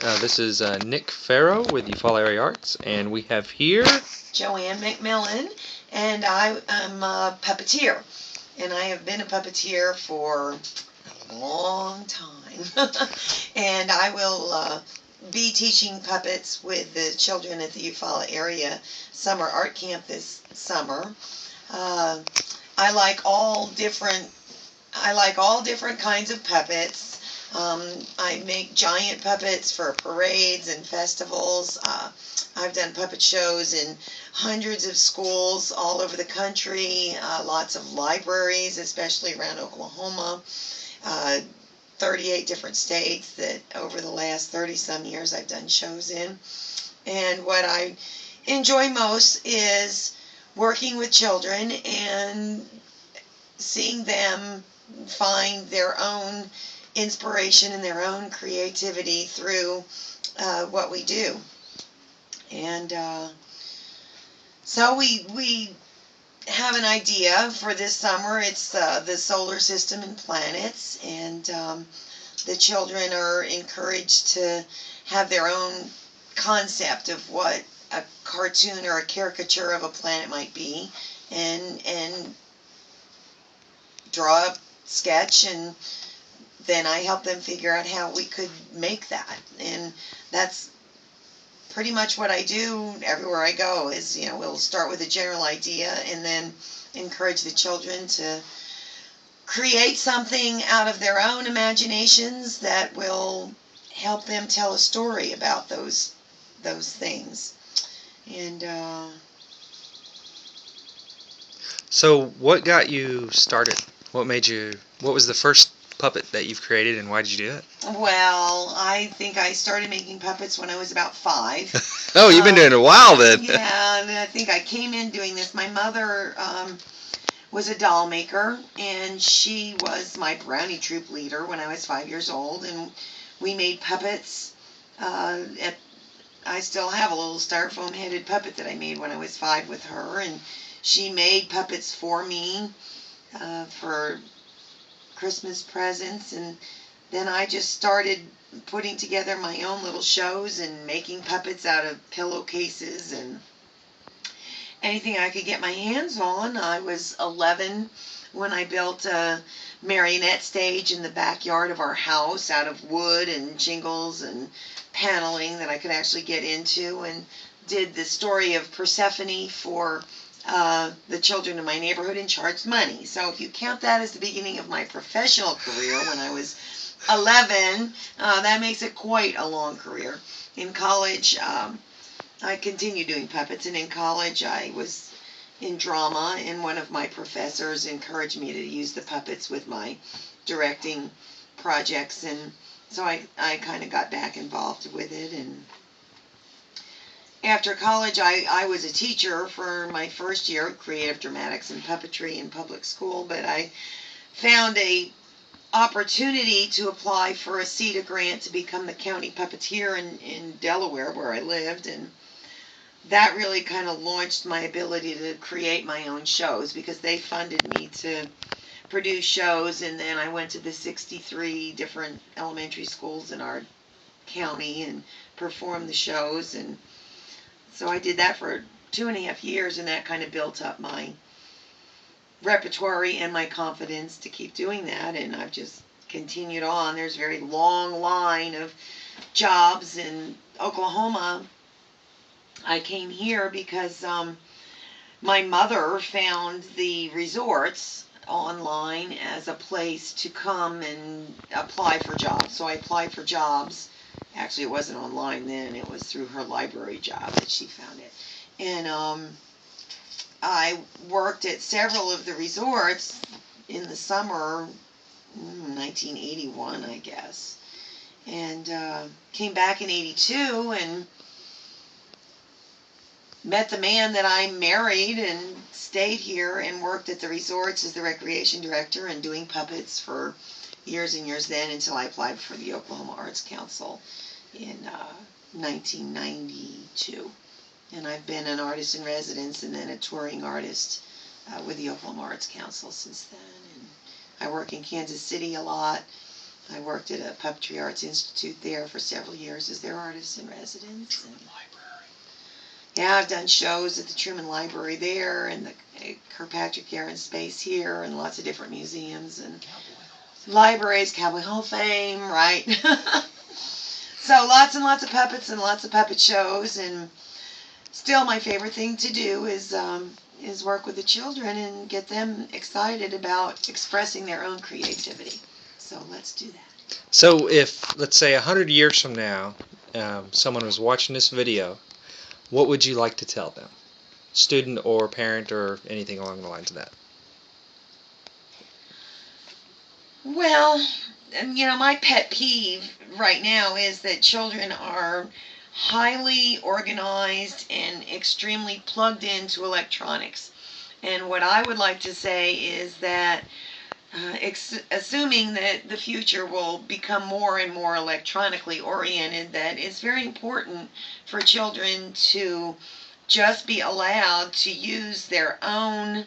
This is Nick Farrow with Eufaula Area Arts, and we have here Joann McMillan, and I am a puppeteer. And I have been a puppeteer for a long time. And I will be teaching puppets with the children at the Eufaula Area Summer Art Camp this summer. I like all different kinds of puppets. I make giant puppets for parades and festivals. I've done puppet shows in hundreds of schools all over the country, lots of libraries, especially around Oklahoma, 38 different states that over the last 30-some years I've done shows in. And what I enjoy most is working with children and seeing them find their own inspiration and their own creativity through what we do. And so we have an idea for this summer. It's the solar system and planets, and the children are encouraged to have their own concept of what a cartoon or a caricature of a planet might be, and draw a sketch, and then I help them figure out how we could make that. And that's pretty much what I do everywhere I go is, we'll start with a general idea and then encourage the children to create something out of their own imaginations that will help them tell a story about those things. And So what got you started? What was the first puppet that you've created, and why did you do it? Well, I think I started making puppets when I was about 5. Oh, you've been doing it a while then. Yeah, and I think I came in doing this. My mother was a doll maker, and she was my brownie troop leader when I was 5 years old, and we made puppets. I still have a little styrofoam headed puppet that I made when I was 5 with her, and she made puppets for me for Christmas presents, and then I just started putting together my own little shows and making puppets out of pillowcases and anything I could get my hands on. I was 11 when I built a marionette stage in the backyard of our house out of wood and shingles and paneling that I could actually get into, and did the story of Persephone for the children in my neighborhood and charged money. So if you count that as the beginning of my professional career when I was 11, that makes it quite a long career. In college, I continued doing puppets, and in college I was in drama, and one of my professors encouraged me to use the puppets with my directing projects, and so I kind of got back involved with it. And after college, I was a teacher for my first year of creative dramatics and puppetry in public school, but I found a opportunity to apply for a CETA grant to become the county puppeteer in Delaware, where I lived, and that really kind of launched my ability to create my own shows, because they funded me to produce shows, and then I went to the 63 different elementary schools in our county and performed the shows. And so I did that for 2.5 years, and that kind of built up my repertoire and my confidence to keep doing that, and I've just continued on. There's a very long line of jobs in Oklahoma. I came here because my mother found the resorts online as a place to come and apply for jobs. So I applied for jobs. Actually, it wasn't online then. It was through her library job that she found it. And I worked at several of the resorts in the summer, 1981, I guess. And came back in 82 and met the man that I married, and stayed here and worked at the resorts as the recreation director and doing puppets for years and years then, until I applied for the Oklahoma Arts Council in 1992. And I've been an artist in residence and then a touring artist with the Oklahoma Arts Council since then. And I work in Kansas City a lot. I worked at a Puppetry Arts Institute there for several years as their artist in residence. And yeah, I've done shows at the Truman Library there and the Kirkpatrick Air and Space here and lots of different museums and libraries, Cowboy Hall of Fame, right? So lots and lots of puppets and lots of puppet shows, and still my favorite thing to do is work with the children and get them excited about expressing their own creativity. So let's do that. So if, let's say, 100 years from now, someone was watching this video, what would you like to tell them? Student or parent or anything along the lines of that? Well, my pet peeve right now is that children are highly organized and extremely plugged into electronics. And what I would like to say is that assuming that the future will become more and more electronically oriented, that it's very important for children to just be allowed to use their own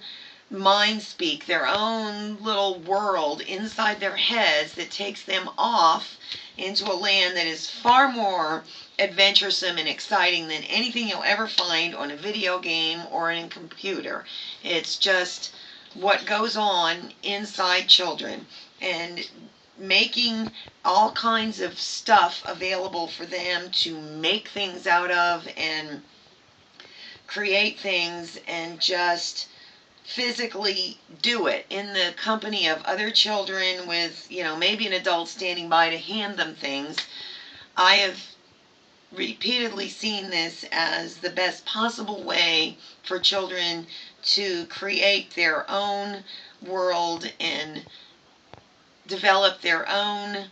mind speak, their own little world inside their heads that takes them off into a land that is far more adventuresome and exciting than anything you'll ever find on a video game or in a computer. It's just what goes on inside children, and making all kinds of stuff available for them to make things out of and create things and just physically do it in the company of other children with, maybe an adult standing by to hand them things. I have repeatedly seen this as the best possible way for children to create their own world and develop their own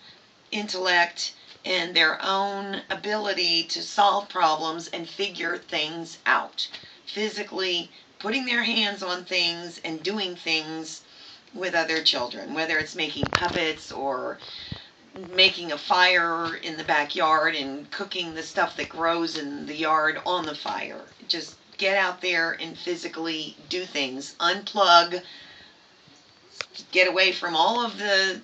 intellect and their own ability to solve problems and figure things out. Physically putting their hands on things and doing things with other children, whether it's making puppets or making a fire in the backyard and cooking the stuff that grows in the yard on the fire. Just get out there and physically do things. Unplug, get away from all of the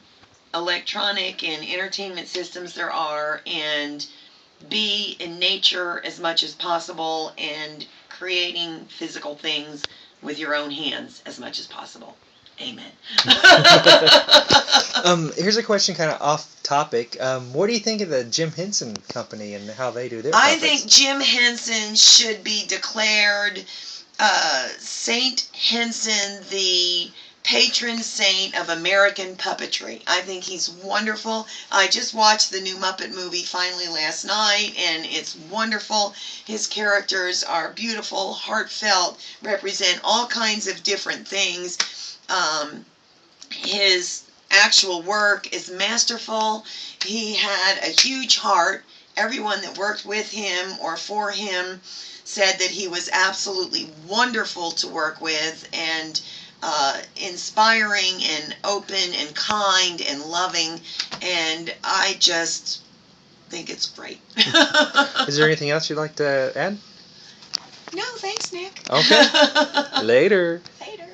electronic and entertainment systems there are, and be in nature as much as possible and creating physical things with your own hands as much as possible. Amen. Here's a question kind of off topic. What do you think of the Jim Henson Company and how they do their puppets? I think Jim Henson should be declared Saint Henson, the patron saint of American puppetry. I think he's wonderful. I just watched the new Muppet movie finally last night, and it's wonderful. His characters are beautiful, heartfelt, represent all kinds of different things. His actual work is masterful. He had a huge heart. Everyone that worked with him or for him said that he was absolutely wonderful to work with, and inspiring and open and kind and loving, and I just think it's great. Is there anything else you'd like to add? No, thanks, Nick. Okay. Later. Later.